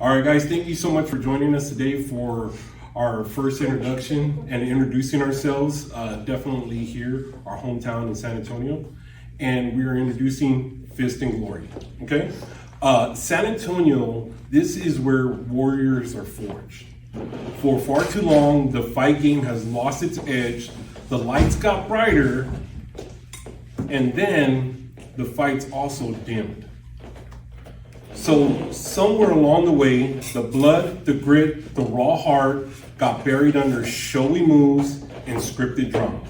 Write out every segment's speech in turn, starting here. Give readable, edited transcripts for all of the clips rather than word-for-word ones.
All right, guys, thank you so much for joining us today for our first introduction and introducing ourselves. Definitely here, our hometown in San Antonio. And we are introducing Fist and Glory, okay? San Antonio, this is where warriors are forged. For far too long, the fight game has lost its edge, the lights got brighter, and then the fights also dimmed. So somewhere along the way, the blood, the grit, the raw heart got buried under showy moves and scripted drama.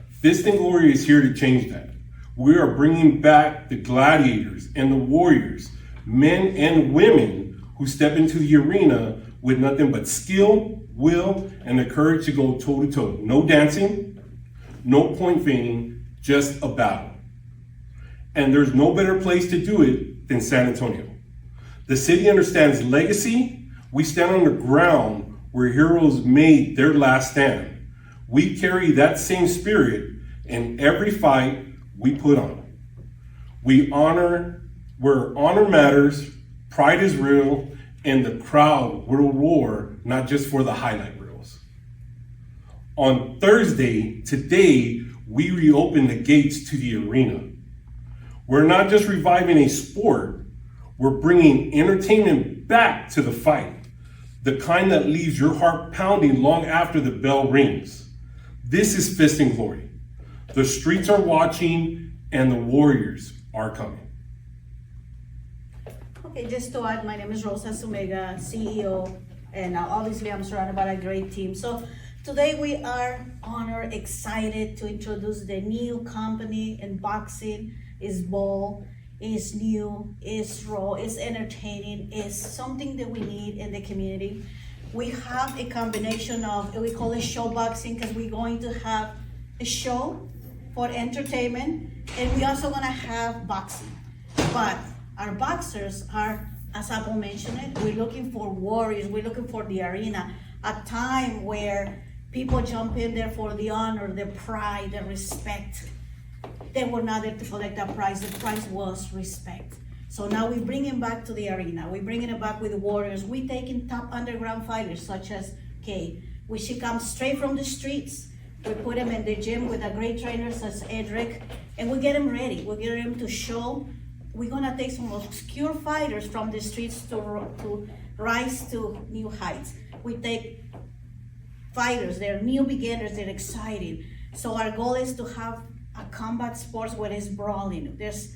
Fist and Glory is here to change that. We are bringing back the gladiators and the warriors, men and women who step into the arena with nothing but skill, will, and the courage to go toe-to-toe. No dancing, no point feigning, just a battle. And there's no better place to do it than San Antonio. The city understands legacy. We stand on the ground where heroes made their last stand. We carry that same spirit in every fight we put on. Where honor matters, pride is real, and the crowd will roar, not just for the highlight reels. On Thursday, today, we reopen the gates to the arena. We're not just reviving a sport, we're bringing entertainment back to the fight, the kind that leaves your heart pounding long after the bell rings. This is Fist and Glory. The streets are watching and the warriors are coming. Okay, just to add, my name is Rosa, CEO, and obviously I'm surrounded by a great team. So today we are honored, excited to introduce the new company in boxing. It's bold, it's new, it's raw, it's entertaining, it's something that we need in the community. We have a combination of, we call it show boxing, because we're going to have a show for entertainment, and we're also gonna have boxing. But our boxers are, as Apple mentioned it, we're looking for warriors, we're looking for the arena, a time where people jump in there for the honor, the pride, the respect. They were not there to collect that prize. The prize was respect. So now we bring it back to the arena. We're bringing it back with the warriors. We're taking top underground fighters such as Kay, which she comes straight from the streets. We put him in the gym with a great trainer such as Edric, and we get him ready. We get him to show. We're gonna take some obscure fighters from the streets to rise to new heights. We take fighters, they're new beginners, they're exciting. So our goal is to have a combat sports where it's brawling. There's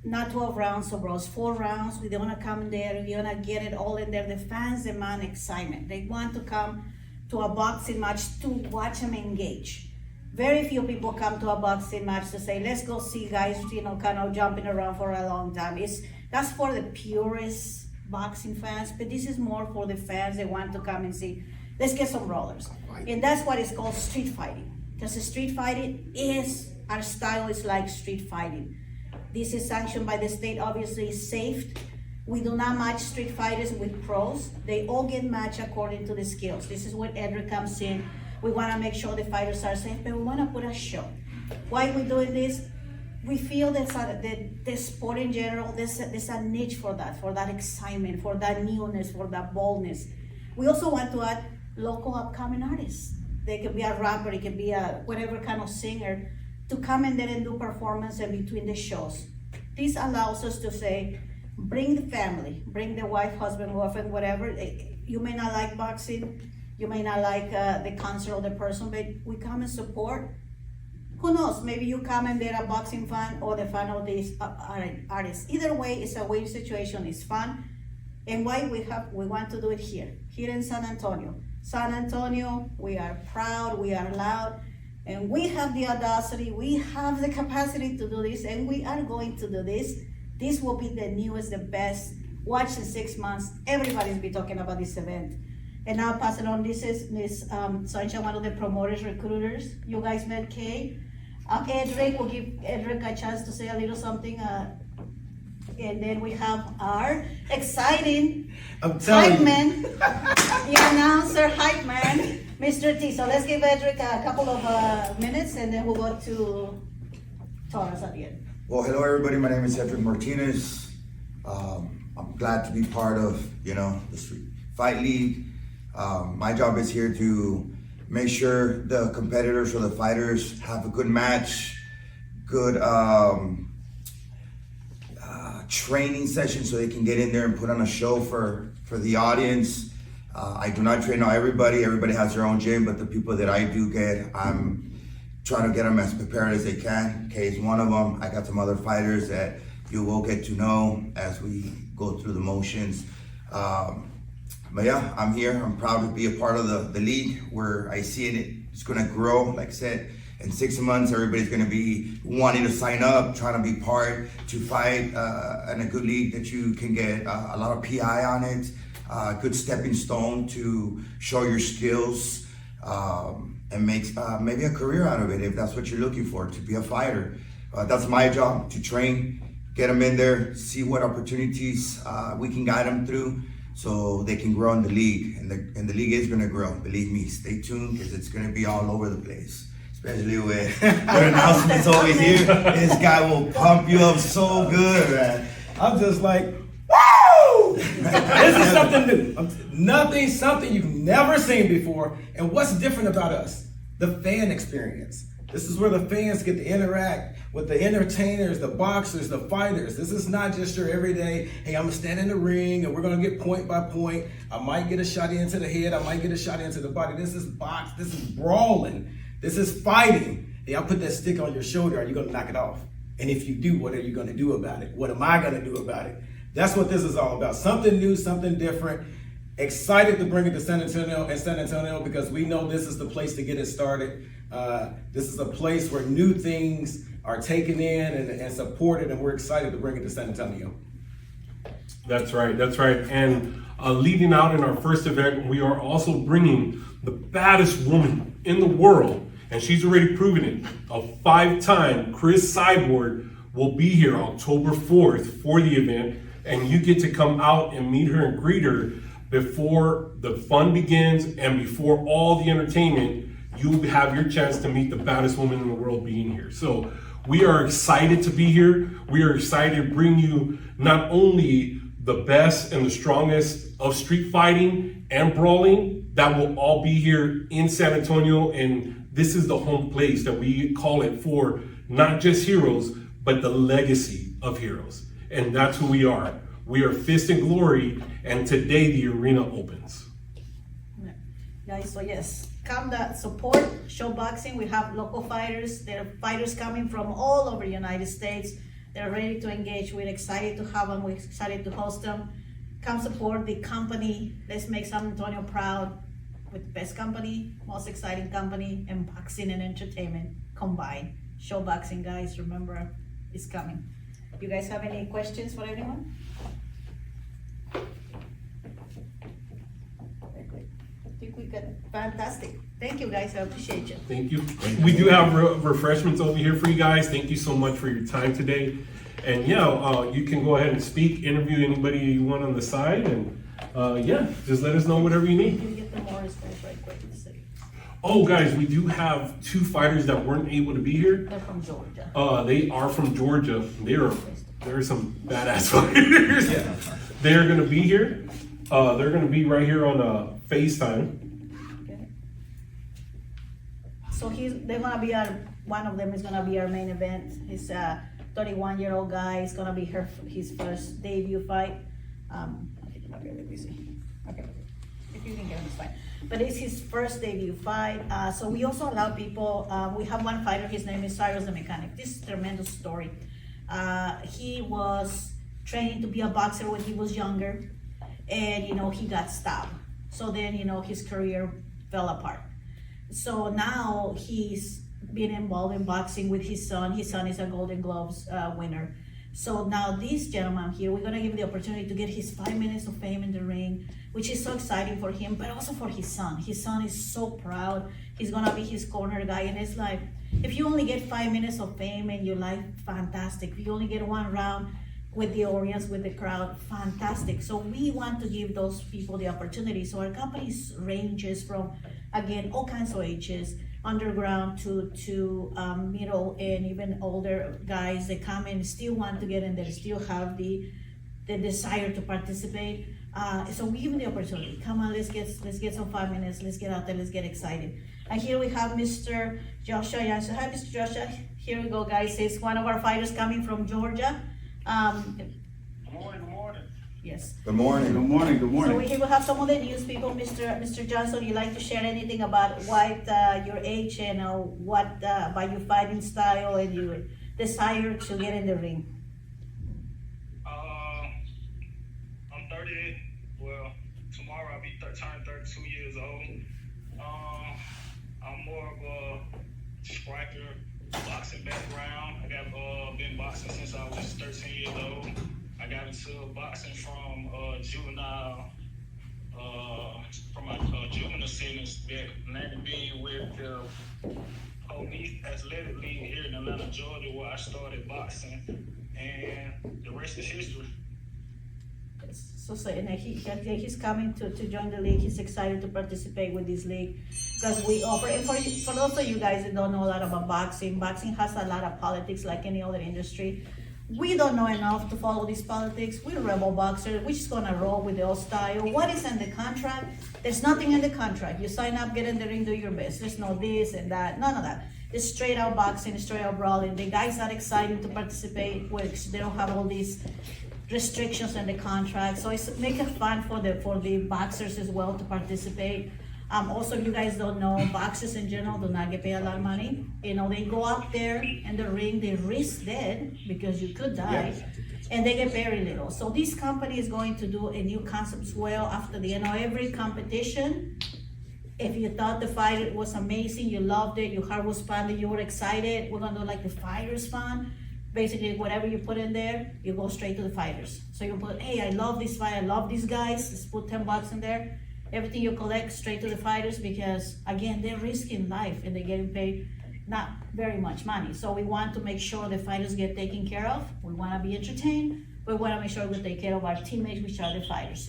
not 12 rounds of brawls, 4 rounds. We don't wanna come in there, we wanna get it all in there. The fans demand excitement. They want to come to a boxing match to watch them engage. Very few people come to a boxing match to say, let's go see guys, kind of jumping around for a long time. That's for the purest boxing fans, but this is more for the fans that want to come and see, let's get some brawlers. And that's what it's called street fighting. Because street fighting is, our style is like street fighting. This is sanctioned by the state, obviously it's safe. We do not match street fighters with pros. They all get matched according to the skills. This is where Edric comes in. We wanna make sure the fighters are safe, but we wanna put a show. Why are we doing this? We feel that the sport in general, there's a niche for that excitement, for that newness, for that boldness. We also want to add local upcoming artists. They could be a rapper, it could be a whatever kind of singer, to come in there and do performance in between the shows. This allows us to say, bring the family, bring the wife, husband, girlfriend, whatever. You may not like boxing, you may not like the concert or the person, but we come and support. Who knows, maybe you come and they're a boxing fan or the fan of this artist. Either way, it's a win situation, it's fun. And why we want to do it here in San Antonio. San Antonio, we are proud, we are loud, and we have the audacity, we have the capacity to do this, and we are going to do this. This will be the newest, the best. Watch in 6 months, everybody's be talking about this event. And now pass it on, this is Miss Sancha, one of the promoters, recruiters. You guys met Kay. Edric, we'll give Edric a chance to say a little something. And then we have our exciting hype man, the announcer hype man, Mr. T. So let's give Edric a couple of minutes and then we'll go to Taurus at the end. Well, hello everybody, my name is Edric Martinez. I'm glad to be part of, the Street Fight League. My job is here to make sure the competitors or the fighters have a good match, good training session so they can get in there and put on a show for the audience. I do not train everybody. Everybody has their own gym, but the people that I do get, I'm trying to get them as prepared as they can. Kay is one of them. I got some other fighters that you will get to know as we go through the motions. But yeah, I'm here. I'm proud to be a part of the league where I see it's going to grow. Like I said, in 6 months, everybody's going to be wanting to sign up, trying to be part, to fight in a good league that you can get a lot of PI on it, good stepping stone to show your skills and make maybe a career out of it if that's what you're looking for, to be a fighter. That's my job, to train, get them in there, see what opportunities we can guide them through so they can grow in the league. And the league is going to grow. Believe me, stay tuned because it's going to be all over the place. Especially with announcements over here. This guy will pump you up so good, man. I'm just like, woo! This is something new. Something you've never seen before. And what's different about us? The fan experience. This is where the fans get to interact with the entertainers, the boxers, the fighters. This is not just your everyday, hey, I'm gonna stand in the ring and we're gonna get point by point. I might get a shot into the head, I might get a shot into the body. This is box, this is brawling. This is fighting. Hey, I'll put that stick on your shoulder. Are you going to knock it off? And if you do, what are you going to do about it? What am I going to do about it? That's what this is all about. Something new, something different. Excited to bring it to San Antonio because we know this is the place to get it started. This is a place where new things are taken in and supported, and we're excited to bring it to San Antonio. That's right. And leading out in our first event, we are also bringing the baddest woman in the world, and she's already proven it. A 5-time Chris Cyborg will be here October 4th for the event, and you get to come out and meet her and greet her before the fun begins and before all the entertainment. You have your chance to meet the baddest woman in the world being here. So we are excited to be here. We are excited to bring you not only the best and the strongest of street fighting and brawling. That will all be here in San Antonio, and this is the home place that we call it for not just heroes, but the legacy of heroes. And that's who we are. We are Fist and Glory, and today the arena opens. Guys, so yes, come to support Show Boxing. We have local fighters. There are fighters coming from all over the United States. They're ready to engage. We're excited to have them. We're excited to host them. Come support the company. Let's make San Antonio proud with best company, most exciting company, and boxing and entertainment combined. Show Boxing, guys, remember, it's coming. You guys have any questions for anyone? Very good. I think we got fantastic. Thank you, guys. I appreciate you. Thank you. We do have refreshments over here for you guys. Thank you so much for your time today. And you can go ahead and speak, interview anybody you want on the side, and just let us know whatever you need. Can you get the more respect right quick in the city? Oh, guys, we do have 2 fighters that weren't able to be here. They're from Georgia. They are from Georgia. They're some badass fighters. Yeah. They're gonna be here. They're gonna be right here on FaceTime. Okay. So they're gonna be one of them is gonna be our main event. He's a 31-year-old guy. It's gonna be his first debut fight. Okay, let me see. Okay, if you can get him, it's fine. But it's his first debut fight. So we also allow people, we have one fighter, his name is Cyrus the Mechanic. This is a tremendous story. He was training to be a boxer when he was younger, and he got stabbed. So then, his career fell apart. So now he's been involved in boxing with his son. His son is a Golden Gloves winner. So now this gentleman here, we're gonna give him the opportunity to get his 5 minutes of fame in the ring, which is so exciting for him, but also for his son. His son is so proud. He's gonna be his corner guy, and it's like, if you only get 5 minutes of fame in your life, fantastic. If you only get 1 round with the audience, with the crowd, fantastic. So we want to give those people the opportunity. So our company ranges from, again, all kinds of ages, underground to middle and even older guys. They come and still want to get in there, still have the the desire to participate. So we give them the opportunity. Come on, let's get some 5 minutes. Let's get out there. Let's get excited. And here we have Mr. Joshua Jansen. Hi, Mr. Joshua. Here we go, guys. He's one of our fighters coming from Georgia. Good morning. Yes. Good morning. Good morning. Good So morning. we here we have some of the news people. Mr. Johnson, you like to share anything about what your age and what about your fighting style and your desire to get in the ring? I'm 30. Well, tomorrow I'll be turn 32 years old. I'm more of a striker, boxing background. I got been boxing since I was 13 years old. I got into boxing from juvenile, from my juvenile sentence back 90B with the police athletic league here in Atlanta, Georgia, where I started boxing, and the rest is history. So and he's coming to join the league. He's excited to participate with this league because we offer. And for those of you guys that don't know a lot about boxing, boxing has a lot of politics like any other industry. We don't know enough to follow these politics. We're rebel boxers. We're just gonna roll with the old style. What is in the contract? There's nothing in the contract. You sign up, get in the ring, do your best. There's no this and that. None of that. It's straight out boxing, straight out brawling. The guys are excited to participate, which they don't have all these restrictions in the contract. So it's make it fun for the boxers as well to participate. Also, if you guys don't know, boxers in general do not get paid a lot of money. You know, they go out there in the ring, they risk dead because you could die, and they get very little. So this company is going to do a new concept as well after the end of every competition. If you thought the fight was amazing, you loved it, your heart was pounding, you were excited, we're gonna do like the fighters fund. Basically, whatever you put in there, you go straight to the fighters. So you put, hey, I love this fight, I love these guys, let's put $10 in there. Everything you collect straight to the fighters because, again, they're risking life and they're getting paid not very much money. So we want to make sure the fighters get taken care of. We want to be entertained. We want to make sure we take care of our teammates, which are the fighters.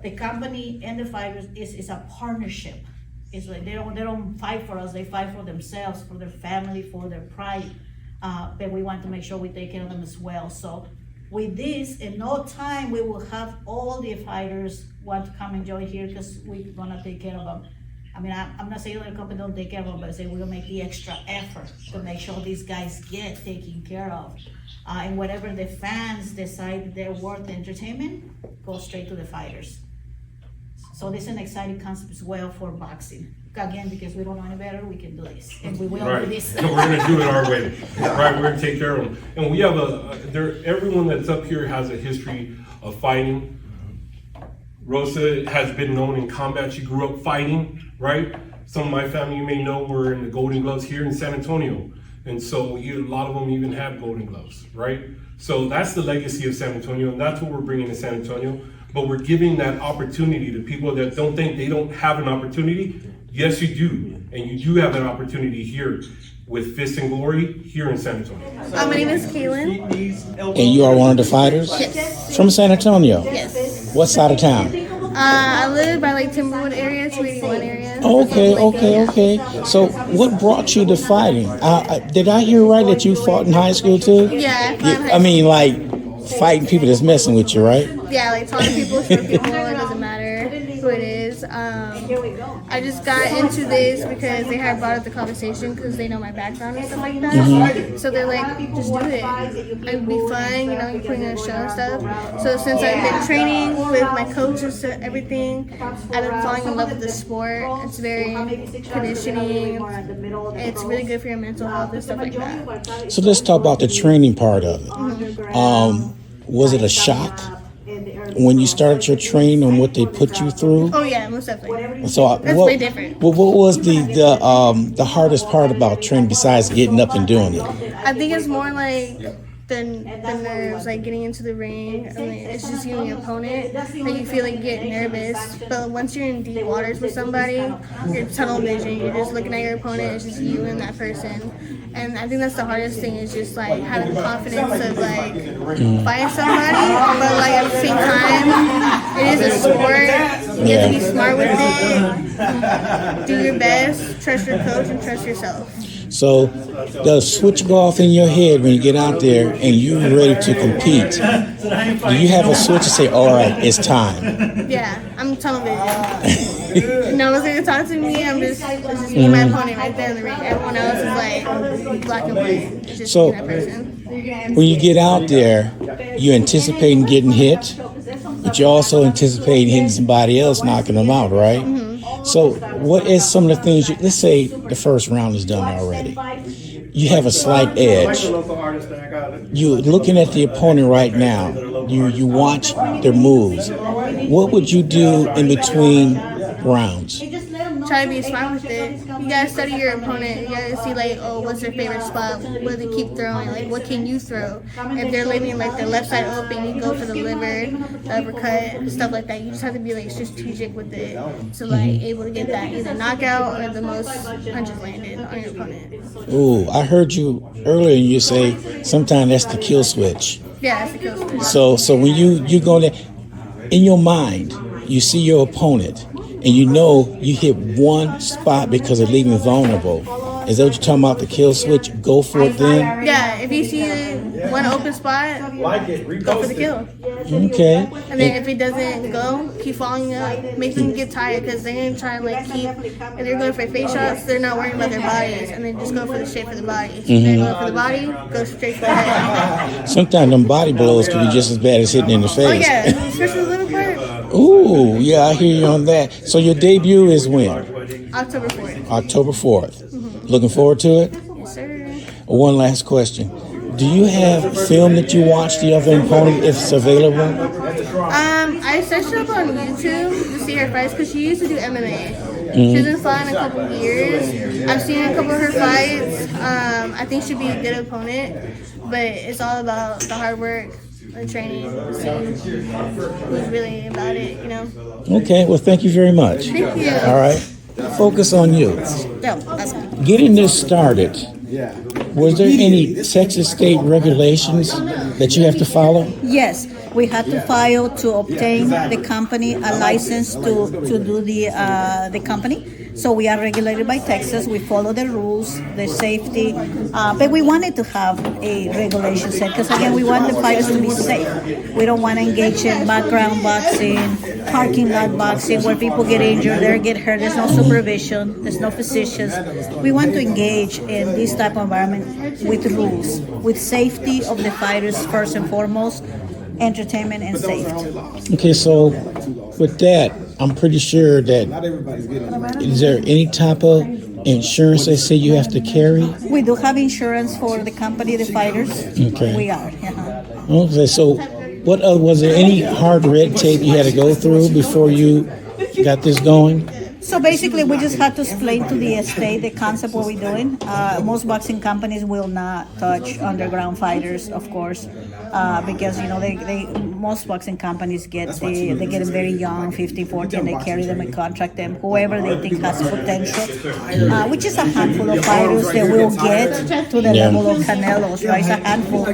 The company and the fighters is a partnership. It's like they don't fight for us. They fight for themselves, for their family, for their pride. But we want to make sure we take care of them as well. So with this, in no time, we will have all the fighters want to come and join here because we're gonna take care of them. I mean, I'm not saying the company don't take care of them, but I say we're gonna make the extra effort to make sure these guys get taken care of. And whatever the fans decide they're worth entertainment, go straight to the fighters. So this is an exciting concept as well for boxing. Again, because we don't know any better, we can do this, and we will do this. And we're gonna do it our way, right? We're gonna take care of them. And we have everyone that's up here has a history of fighting. Rosa has been known in combat. She grew up fighting, right? Some of my family, you may know, were in the Golden Gloves here in San Antonio. And so a lot of them even have Golden Gloves, right? So that's the legacy of San Antonio, and that's what we're bringing to San Antonio. But we're giving that opportunity to people that don't think they don't have an opportunity. Yes, you do. And you do have an opportunity here with Fist and Glory here in San Antonio. My name is Kaylin. And you are one of the fighters? Yes. From San Antonio? Yes. What side of town? I live by like Timberwood area, 281 area. Okay. So what brought you to fighting? Did I hear right that you fought in high school too? Yeah, I mean, like fighting people that's messing with you, right? Yeah, like talking to people, short people, it doesn't matter who it is. I just got into this because they had brought up the conversation because they know my background and stuff like that. Mm-hmm. So they're like, just do it. It would be fun, you know, putting on a show and stuff. So since I've been training with my coaches and everything, I've been falling in love with the sport. It's very conditioning. It's really good for your mental health and stuff like that. So let's talk about the training part of it. Was it a shock when you started your training and what they put you through? Oh yeah, most definitely. So That's way different. What was the hardest part about training besides getting up and doing it? I think it's more like the nerves, like getting into the ring. I mean, it's just you and your opponent that you feel like you get nervous. But once you're in deep waters with somebody, you're tunnel vision. You're just looking at your opponent. It's just you and that person. And I think that's the hardest thing is just like having the confidence of like fighting somebody, but like at the same time, it is a sport. You have to be smart with it. Do your best. Trust your coach and trust yourself. So the switch go off in your head when you get out there and you're ready to compete. Do you have a switch to say, all right, it's time? Yeah, I'm television. No one's gonna talk to me. It's just me and my opponent right there in the ring. Everyone else is like black and white. It's just So- me and that person. When you get out there, you're anticipating getting hit, but you're also anticipating hitting somebody else, knocking them out, right? So what is some of the things, let's say the first round is done already. You have a slight edge. You're looking at the opponent right now. You watch their moves. What would you do in between rounds? Try to be smart with it. You gotta study your opponent. You gotta see like, oh, what's their favorite spot? What do they keep throwing? Like, what can you throw? If they're leaving like their left side open, you go for the liver, the uppercut, stuff like that. You just have to be like strategic with it to like able to get that either knockout or the most punches landed on your opponent. Ooh, I heard you earlier. You say sometimes that's the kill switch. Yeah, that's the kill switch. So when you go there, in your mind, you see your opponent, and you know you hit one spot because they're leaving vulnerable. Is that what you're talking about, the kill switch? Go for it then? Yeah, if you see one open spot, go for the kill. Okay. And then if it doesn't go, keep following up, make them get tired because they're gonna try and like keep. If they're going for face shots, they're not worrying about their bodies, and then just go for the shape for the body. If they're going for the body, go straight for the head. Sometimes them body blows can be just as bad as hitting in the face. Oh yeah, especially the little part. Ooh, yeah, I hear you on that. So your debut is when? October 4th. October 4th. Looking forward to it? Yes, sir. One last question. Do you have film that you watch the other opponent if it's available? I searched her up on YouTube to see her fights because she used to do MMA. She's been fighting a couple of years. I've seen a couple of her fights. I think she'd be a good opponent, but it's all about the hard work, the training, seeing who's really about it, you know? Okay, well, thank you very much. Thank you. All right. Focus on you. Yeah, that's good. Getting this started, was there any Texas state regulations that you have to follow? Yes, we had to file to obtain the company a license to do the company. So we are regulated by Texas. We follow the rules, the safety, but we wanted to have a regulation set because again, we want the fighters to be safe. We don't want to engage in background boxing, parking lot boxing, where people get injured, they get hurt. There's no supervision, there's no physicians. We want to engage in this type of environment with rules, with safety of the fighters first and foremost, entertainment and safety. Okay, so with that, I'm pretty sure that, is there any type of insurance they say you have to carry? We do have insurance for the company, the fighters. Okay. We are. Okay, so what was there any hard red tape you had to go through before you got this going? So basically, we just had to explain to the state the concept what we're doing. Most boxing companies will not touch underground fighters, of course, because you know they most boxing companies get they get them very young, 15, 14, and they carry them and contract them whoever they think has potential, which is a handful of fighters that will get to the level of Canelos, right? It's a handful,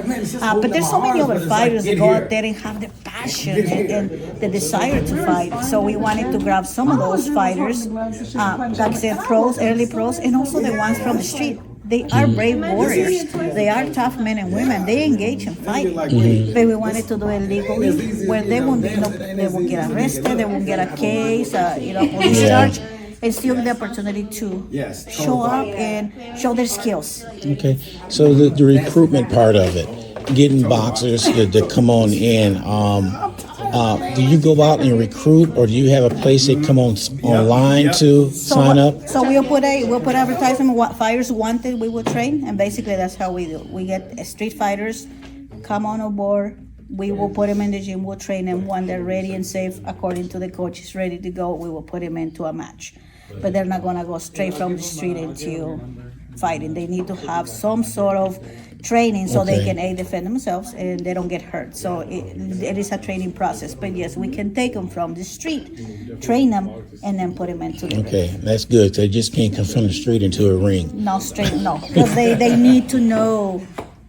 but there's so many other fighters that go out there and have the passion and the desire to fight. So we wanted to grab some of those fighters. Like I said, pros, early pros, and also the ones from the street. They are brave warriors. They are tough men and women. They engage and fight. But we wanted to do it legally, where they won't, they won't get arrested, they won't get a case, police charge, and still the opportunity to show up and show their skills. Okay, so the recruitment part of it, getting boxers to come on in. Do you go out and recruit, or do you have a place they come online to sign up? So we'll put advertisement. What fighters wanted, we will train, and basically that's how we do. We get street fighters, come on board. We will put them in the gym. We'll train them when they're ready and safe, according to the coach is ready to go. We will put them into a match, but they're not gonna go straight from the street into fighting. They need to have some sort of training so they can defend themselves and they don't get hurt. So it is a training process. But yes, we can take them from the street, train them, and then put them into the ring. Okay, that's good. They just can't come from the street into a ring. No, because they need to know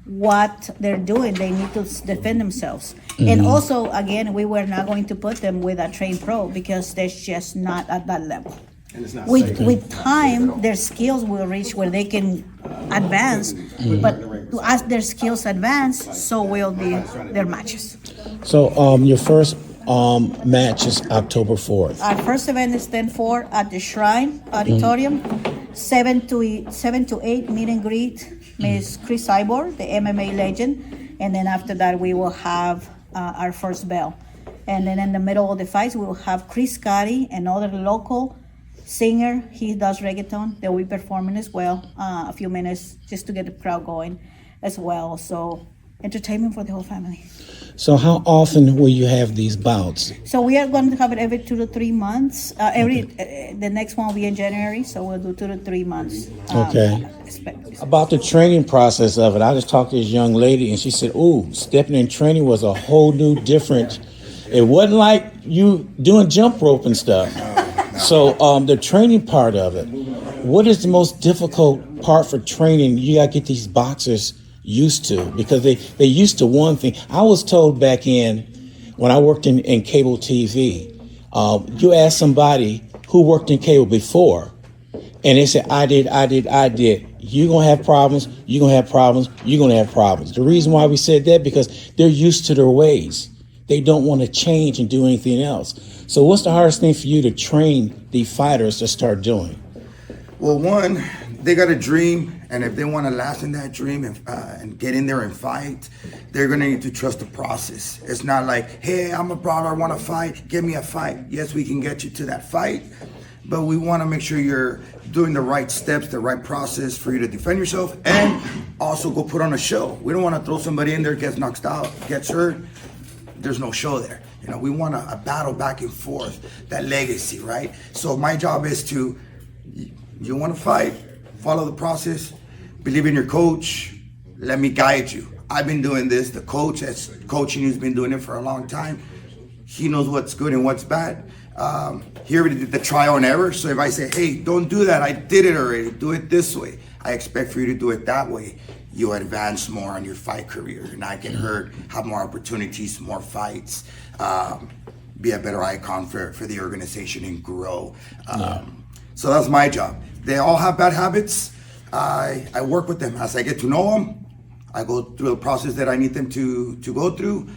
what they're doing. They need to defend themselves. And also, again, we were not going to put them with a trained pro because they're just not at that level. And it's not With, safe. with time, their skills will reach where they can advance, but as their skills advance, so will be their matches. So your first match is October 4th. Our first event is 10-4 at the Shrine Auditorium, 7 to 8 meet and greet Miss Chris Cyborg, the MMA legend, and then after that we will have our first bell. And then in the middle of the fights, we will have Chris Scotty, another local singer. He does reggaeton. They'll be performing as well, a few minutes just to get the crowd going as well. So entertainment for the whole family. So how often will you have these bouts? So we are going to have it every 2 to 3 months. The next one will be in January, so we'll do 2 to 3 months. Okay. About the training process of it, I just talked to this young lady and she said, "Ooh, stepping in training was a whole new different. It wasn't like you doing jump rope and stuff." So the training part of it, what is the most difficult part for training? You got to get these boxers used to, because they used to one thing. I was told back when I worked in cable TV, you ask somebody who worked in cable before, and they said, I did. You're going to have problems. You're going to have problems. You're going to have problems. The reason why we said that, because they're used to their ways. They don't want to change and do anything else. So what's the hardest thing for you to train the fighters to start doing? Well, one, they got a dream, and if they want to last in that dream and get in there and fight, they're going to need to trust the process. It's not like, hey, I'm a brawler, I want to fight, give me a fight. Yes, we can get you to that fight, but we want to make sure you're doing the right steps, the right process for you to defend yourself, and also go put on a show. We don't want to throw somebody in there, gets knocked out, gets hurt. There's no show there. We want a battle back and forth, that legacy, right? So my job is to, you want to fight, follow the process, believe in your coach, let me guide you. I've been doing this. The coach that's coaching you has been doing it for a long time. He knows what's good and what's bad. He already did the trial and error. So if I say, hey, don't do that, I did it already, do it this way, I expect for you to do it that way. You advance more on your fight career, not get hurt, have more opportunities, more fights, be a better icon for the organization and grow. So that's my job. They all have bad habits. I work with them as I get to know them. I go through the process that I need them to go through.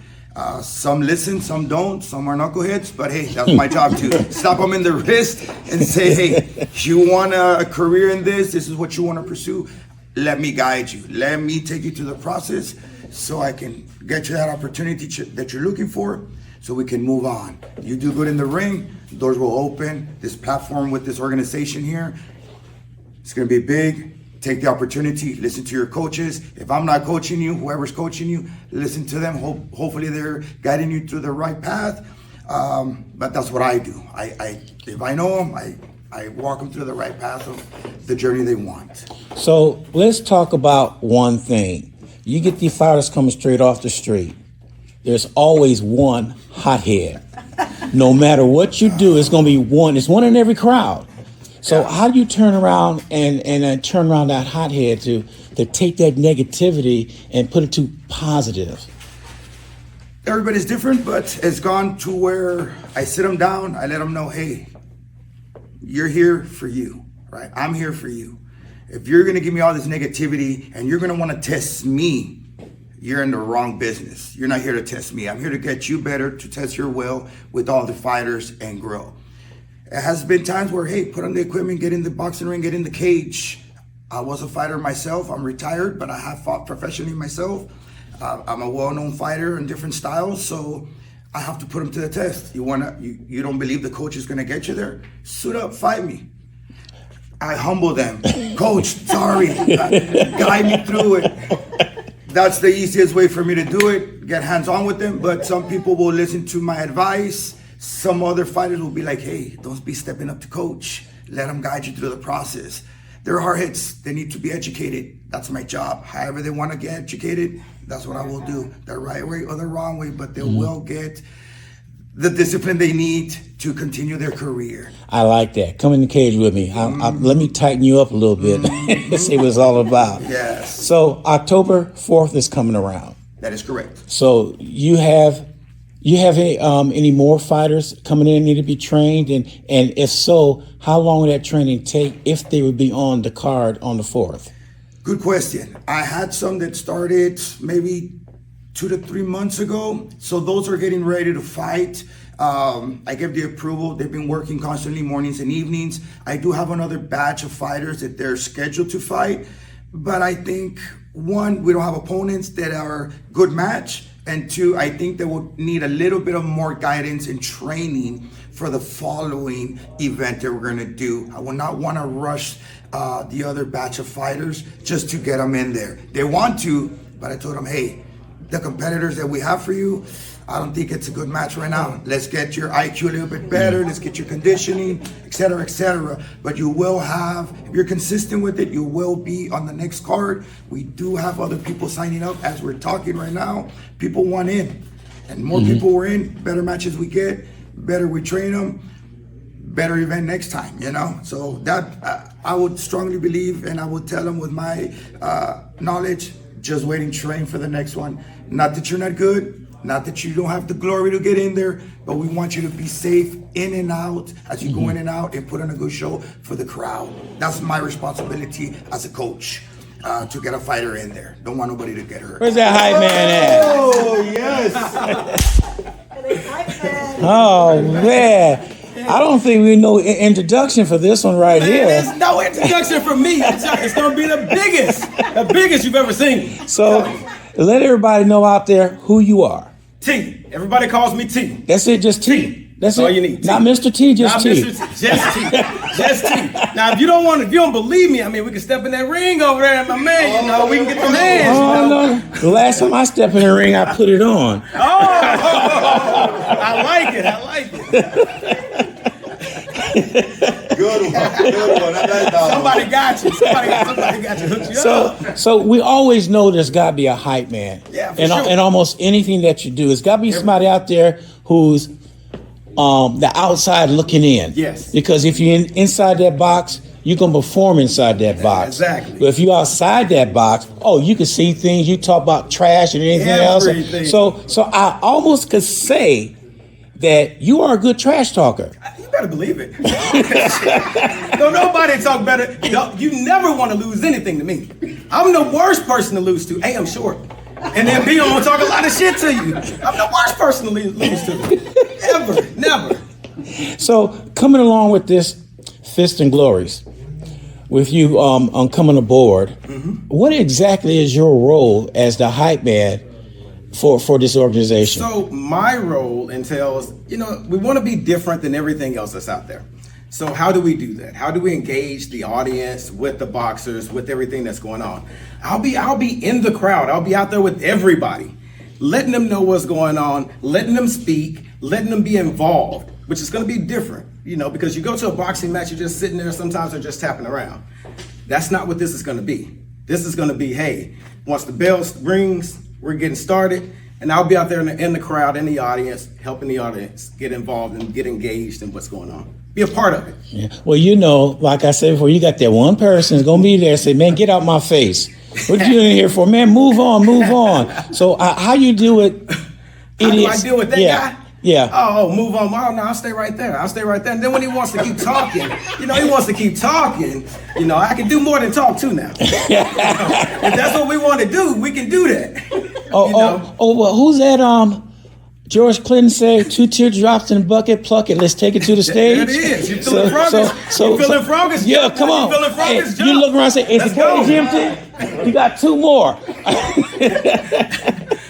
Some listen, some don't, some are knuckleheads, but hey, that's my job to slap them in the wrist and say, hey, you want a career in this is what you want to pursue, let me guide you. Let me take you through the process so I can get you that opportunity that you're looking for, so we can move on. You do good in the ring, doors will open. This platform with this organization here, it's going to be big. Take the opportunity, listen to your coaches. If I'm not coaching you, whoever's coaching you, listen to them. Hopefully they're guiding you through the right path. But that's what I do. If I know them, I walk them through the right path of the journey they want. So let's talk about one thing. You get these fighters coming straight off the street. There's always one hothead. No matter what you do, it's going to be one. It's one in every crowd. So how do you turn around and turn around that hothead to take that negativity and put it to positive? Everybody's different, but it's gone to where I sit them down. I let them know, hey, you're here for you, right? I'm here for you. If you're going to give me all this negativity and you're going to want to test me, you're in the wrong business. You're not here to test me. I'm here to get you better, to test your will with all the fighters and grow. It has been times where, hey, put on the equipment, get in the boxing ring, get in the cage. I was a fighter myself. I'm retired, but I have fought professionally myself. I'm a well-known fighter in different styles, so I have to put them to the test. You don't believe the coach is gonna get you there? Suit up, fight me. I humble them. Coach, sorry, guide me through it. That's the easiest way for me to do it, get hands-on with them, but some people will listen to my advice. Some other fighters will be like, hey, don't be stepping up to coach. Let them guide you through the process. They're hard hits. They need to be educated. That's my job. However they want to get educated, that's what I will do. The right way or the wrong way, but they will get the discipline they need to continue their career. I like that. Come in the cage with me. Let me tighten you up a little bit. See what it's all about. Yes. So October 4th is coming around. That is correct. So you have You have any more fighters coming in need to be trained, and if so, how long would that training take if they would be on the card on the 4th? Good question. I had some that started maybe 2 to 3 months ago. So those are getting ready to fight. I gave the approval. They've been working constantly mornings and evenings. I do have another batch of fighters that they're scheduled to fight. But I think, one, we don't have opponents that are good match. And two, I think they will need a little bit of more guidance and training for the following event that we're going to do. I will not want to rush the other batch of fighters just to get them in there. They want to, but I told them, hey, the competitors that we have for you, I don't think it's a good match right now. Let's get your IQ a little bit better. Let's get your conditioning, et cetera, But you will have, if you're consistent with it, you will be on the next card. We do have other people signing up as we're talking right now. People want in, and more people we're in, better matches we get, better we train them, better event next time, you know? So that, I would strongly believe, and I would tell them with my knowledge, just waiting, train for the next one. Not that you're not good, not that you don't have the glory to get in there, but we want you to be safe in and out as you go in and out and put on a good show for the crowd. That's my responsibility as a coach, to get a fighter in there. Don't want nobody to get hurt. Where's that hype man at? Oh, yes. Oh, man. I don't think we know introduction for this one right here. There's no introduction for me. It's going to be the biggest you've ever seen. So let everybody know out there who you are. T. Everybody calls me T. That's it, just T. That's all it. you need. T. Not Mr. T, just Not T. Mr. T. Just T. Just T. Now, if you don't believe me, I mean, we can step in that ring over there, and my man, you know, we can get them hands. Oh, no. The last time I stepped in the ring, I put it on. I like it. Good one. I like that Somebody got you. Somebody got you. Hooked you up. So we always know there's got to be a hype man. Yeah, for and, sure. and almost anything that you do, it's got to be somebody out there who's the outside looking in. Yes. Because if you're inside that box, you're going to perform inside that box. Exactly. But if you're outside that box, you can see things. You talk about trash and anything Everything. else. So I almost could say that you are a good trash talker. You better believe it. Don't nobody talk better. You never want to lose anything to me. I'm the worst person to lose to. A, I'm short. And then B, I'm going to talk a lot of shit to you. I'm the worst person to lose to. Ever. Never. So coming along with this Fist and Glories, with you on coming aboard, what exactly is your role as the hype man for this organization? So my role entails, we want to be different than everything else that's out there. So how do we do that? How do we engage the audience with the boxers, with everything that's going on? I'll be in the crowd. I'll be out there with everybody, letting them know what's going on, letting them speak, letting them be involved, which is going to be different, because you go to a boxing match, you're just sitting there, sometimes they're just tapping around. That's not what this is going to be. This is going to be, hey, once the bell rings, we're getting started, and I'll be out there in the crowd, in the audience, helping the audience get involved and get engaged in what's going on. Be a part of it. Yeah. Well, like I said before, you got that one person who's going to be there and say, man, get out my face. What you in here for? Man, move on. So how you deal with idiots? How do I deal with that guy? Yeah. Oh, move on. Oh, no, I'll stay right there. And then when he wants to keep talking, I can do more than talk too now. If that's what we want to do, we can do that. Well, who's that? George Clinton say, 2 teardrops in a bucket, pluck it, let's take it to the stage. There it is. You feeling froggish? You feeling froggish? Yeah, come on. You feeling froggish? You look around and say, is the cage empty? You got 2 more.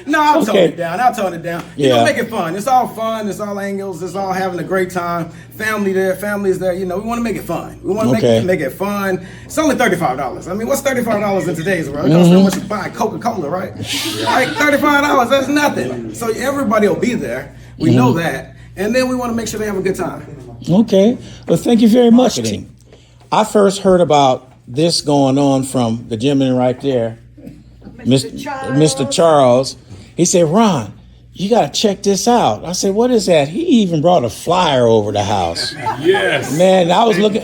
No, I'll tone it down. Yeah. Make it fun. It's all fun. It's all angles. It's all having a great time. Family's there. We want to make it fun. We want to make it fun. It's only $35. I mean, what's $35 in today's world? It costs how much you buy Coca-Cola, right? Like $35, that's nothing. So everybody will be there. We know that. And then we want to make sure they have a good time. Okay. Well, thank you very much, T. I first heard about this going on from the gentleman right there, Mr. Charles. He said, Ron, you got to check this out. I said, what is that? He even brought a flyer over the house. Yes. Man, I was looking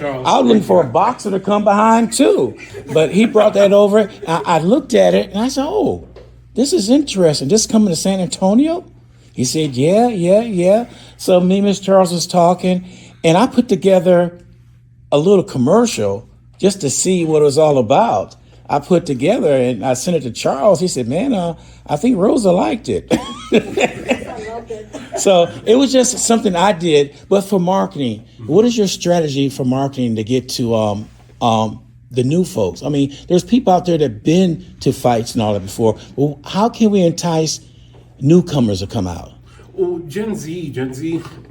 for a boxer to come behind too. But he brought that over. I looked at it and I said, oh, this is interesting. This is coming to San Antonio? He said, yeah. So me and Miss Charles was talking, and I put together a little commercial just to see what it was all about. I put together and I sent it to Charles. He said, man, I think Rosa liked it. So it was just something I did. But for marketing, what is your strategy for marketing to get to the new folks? I mean, there's people out there that have been to fights and all that before. Well, how can we entice newcomers to come out? Well, Gen Z,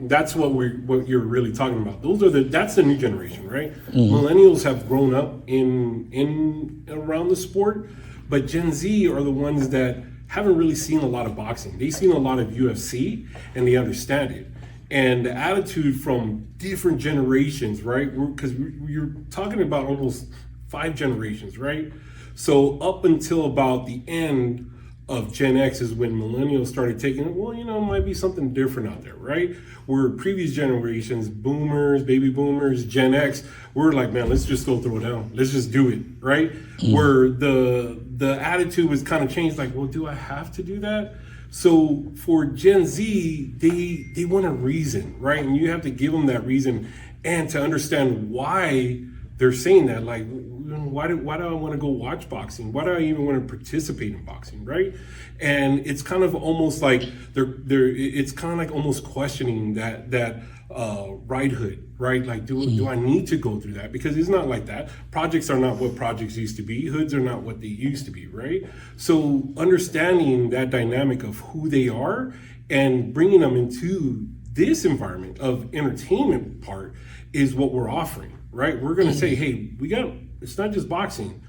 that's what you're really talking about. That's the new generation, right? Millennials have grown up in around the sport, but Gen Z are the ones that haven't really seen a lot of boxing. They've seen a lot of UFC and they understand it. And the attitude from different generations, right? Because you're talking about almost 5 generations, right? So up until about the end of Gen X is when millennials started taking it, well, it might be something different out there, right? Where previous generations, boomers, baby boomers, Gen X, we're like, man, let's just go throw it down. Let's just do it, right? Where the attitude was kind of changed, like, well, do I have to do that? So for Gen Z, they want a reason, right? And you have to give them that reason and to understand why they're saying that, like, why do I want to go watch boxing? Why do I even want to participate in boxing, right? And it's kind of almost like it's kind of like almost questioning that righthood, right? Like, do I need to go through that? Because it's not like that. Projects are not what projects used to be. Hoods are not what they used to be, right? So understanding that dynamic of who they are and bringing them into this environment of entertainment part is what we're offering, right? We're going to say, hey, it's not just boxing.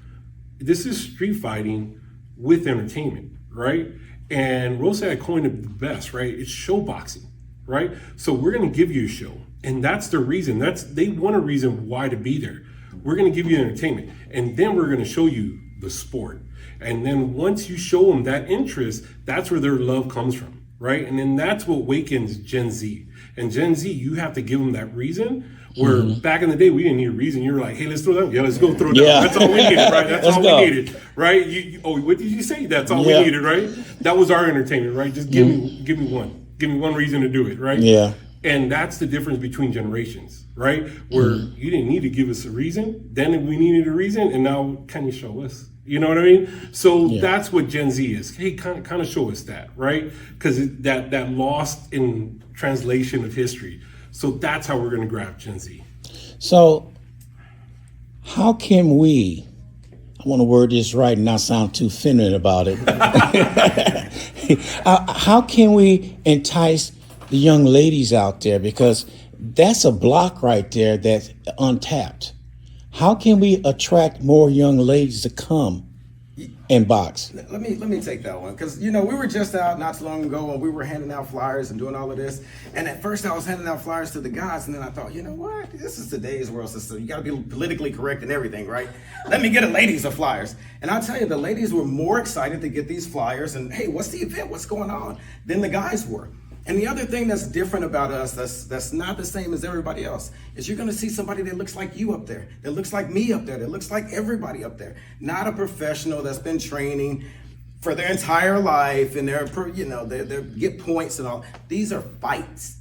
This is street fighting with entertainment, right? And Rosa had coined it the best, right? It's show boxing, right? So we're going to give you a show, and that's the reason. They want a reason why to be there. We're going to give you entertainment, and then we're going to show you the sport. And then once you show them that interest, that's where their love comes from, right? And then that's what awakens Gen Z. And Gen Z, you have to give them that reason. Where back in the day, we didn't need a reason. You were like, hey, let's throw down. Yeah, let's go throw down. Yeah. That's all we needed, right? That's Let's all go. we needed, right? What did you say? That's all we needed, right? That was our entertainment, right? Just give me one. Give me one reason to do it, right? Yeah. And that's the difference between generations, right? Where you didn't need to give us a reason, then we needed a reason, and now can you show us? You know what I mean? So that's what Gen Z is. Hey, kind of show us that, right? Because that lost in translation of history. So that's how we're going to grab Gen Z. So how can we, I want to word this right and not sound too feminine about it. How can we entice the young ladies out there? Because that's a block right there that's untapped. How can we attract more young ladies to come and box? Let me take that one, because we were just out not too long ago and we were handing out flyers and doing all of this. And at first I was handing out flyers to the guys, and then I thought, you know what? This is today's world, so you got to be politically correct and everything, right? Let me get the ladies of flyers. And I'll tell you, the ladies were more excited to get these flyers and, hey, what's the event? What's going on? Than the guys were. And the other thing that's different about us, that's not the same as everybody else, is you're going to see somebody that looks like you up there, that looks like me up there, that looks like everybody up there. Not a professional that's been training for their entire life and they get points and all. These are fights,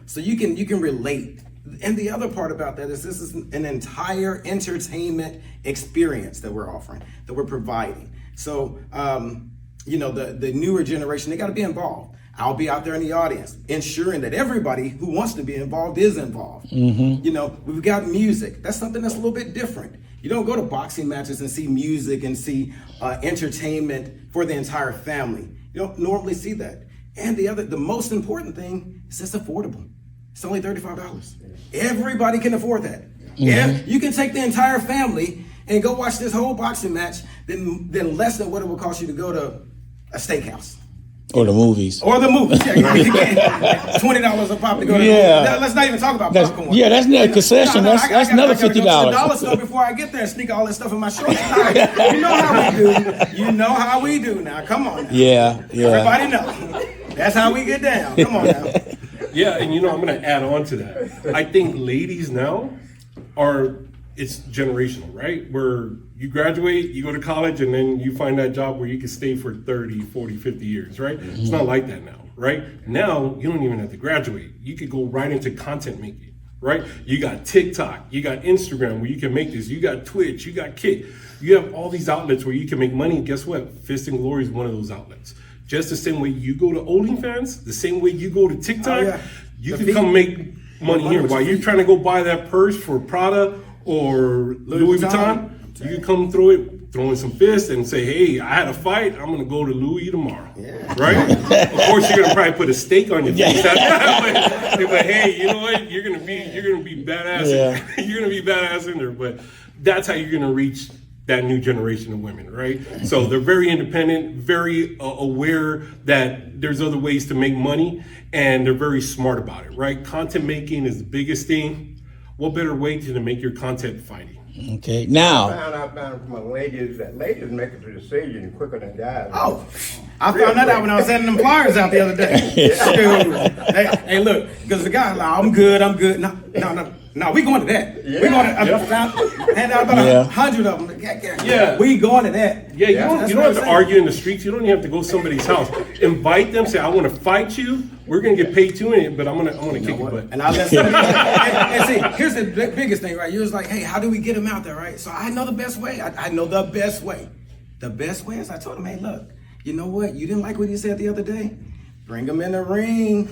so you can relate. And the other part about that is this is an entire entertainment experience that we're offering, that we're providing. So, the newer generation, they got to be involved. I'll be out there in the audience, ensuring that everybody who wants to be involved is involved. We've got music. That's something that's a little bit different. You don't go to boxing matches and see music and see entertainment for the entire family. You don't normally see that. And the most important thing is it's affordable. It's only $35. Everybody can afford that. Yeah, you can take the entire family and go watch this whole boxing match than less than what it would cost you to go to a steakhouse. Or the movies. Yeah, $20 a pop to go to the movie. Let's not even talk about popcorn. Yeah, that's not a concession. That's another $50. I gotta go to the dollar store before I get there and sneak all that stuff in my shorts. You know how we do. You know how we do now. Come on now. Yeah. Everybody know. That's how we get down. Come on now. Yeah, and I'm going to add on to that. I think ladies now it's generational, right? Where you graduate, you go to college, and then you find that job where you can stay for 30, 40, 50 years, right? It's not like that now, right? Now, you don't even have to graduate. You could go right into content making, right? You got TikTok, you got Instagram where you can make this, you got Twitch, you got Kick. You have all these outlets where you can make money, and guess what? Fist and Glory is one of those outlets. Just the same way you go to OnlyFans, the same way you go to TikTok, you can come make money here. While you're trying to go buy that purse for Prada or Louis Vuitton, you can come throw in some fists and say, hey, I had a fight, I'm gonna go to Louis tomorrow, right? Of course, you're gonna probably put a steak on your face, but hey, you know what? You're gonna be badass. You're gonna be badass in there. But that's how you're gonna reach that new generation of women, right? So they're very independent, very aware that there's other ways to make money, and they're very smart about it, right? Content making is the biggest thing. What better way to make your content fighting? Okay, now. I found from my ladies that ladies make a decision quicker than guys. Oh, I found that out when I was sending them flyers out the other day. Hey, look, because the guy, like, I'm good. No, we going to that. Yeah. We going to hand out about 100 of them. Yeah. We going to that. Yeah, you don't have to argue in the streets. You don't even have to go to somebody's house. Invite them. Say, I want to fight you. We're gonna get paid to it, but I'm gonna kick your butt. And I let and see, here's the biggest thing, right? You're just like, hey, how do we get them out there, right? So I know the best way. I know the best way. The best way is I told him, hey, look, you know what? You didn't like what he said the other day? Bring him in the ring.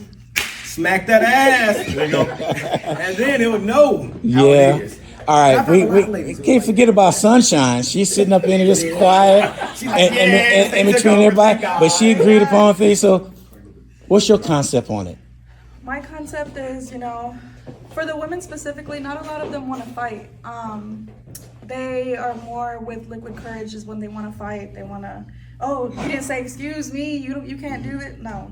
Smack that ass. There you go. And then he'll know how it is. All right, we can't forget about Sunshine. She's sitting up in this quiet and in between everybody, but she agreed upon things. So, what's your concept on it? My concept is, for the women specifically, not a lot of them want to fight. They are more with liquid courage is when they want to fight. They want to, oh, you didn't say, excuse me, you can't do it. No,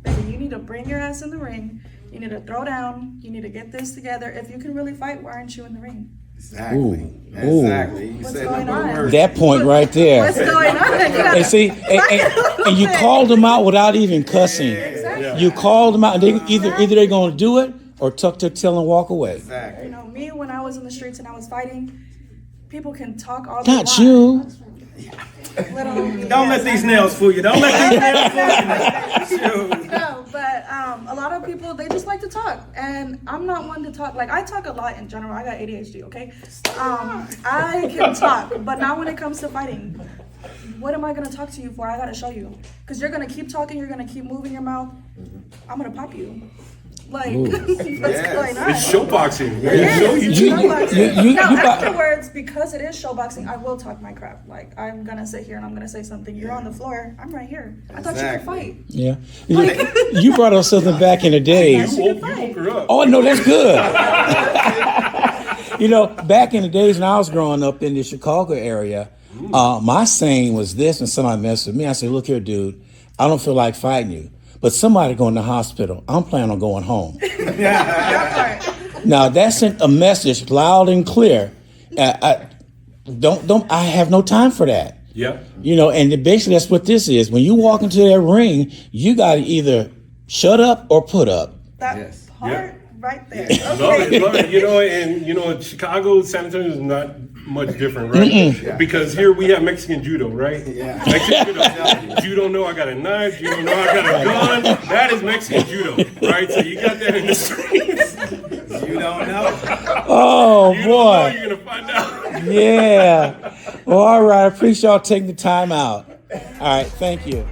baby, you need to bring your ass in the ring. You need to throw down. You need to get this together. If you can really fight, why aren't you in the ring? Exactly. What's going on? That point right there. What's going on? And see, and you called them out without even cussing. Exactly. You called them out, and they either they're going to do it or tuck their tail and walk away. Exactly. Me when I was in the streets and I was fighting, people can talk all they want. Not you. Don't let these nails fool you. Don't let these nails fool you. No, but a lot of people, they just like to talk. And I'm not one to talk. Like, I talk a lot in general. I got ADHD, okay? I can talk, but not when it comes to fighting. What am I going to talk to you for? I got to show you. Because you're going to keep talking. You're going to keep moving your mouth. I'm going to pop you. Like, what's going on? It's showboxing. Afterwards, because it is showboxing, I will talk my crap. Like, I'm gonna sit here and I'm gonna say something. You're on the floor. I'm right here. I thought you could fight. Yeah. You brought up something back in the days. You woke her up. Oh no, that's good. Back in the days when I was growing up in the Chicago area, my saying was this, and somebody messed with me. I said, look here, dude, I don't feel like fighting you. But somebody going to the hospital. I'm planning on going home. Now that sent a message loud and clear. I have no time for that. Yeah. And basically that's what this is. When you walk into that ring, you got to either shut up or put up. That part right there. Love it. And Chicago, San Antonio is not much different, right? Because here we have Mexican judo, right? Yeah. Mexican judo. You don't know I got a knife. You don't know I got a gun. That is Mexican judo, right? So you got that in the streets. You don't know. Oh You boy. don't know, you're gonna find out. Yeah. Well, all right. I appreciate y'all taking the time out. All right. Thank you.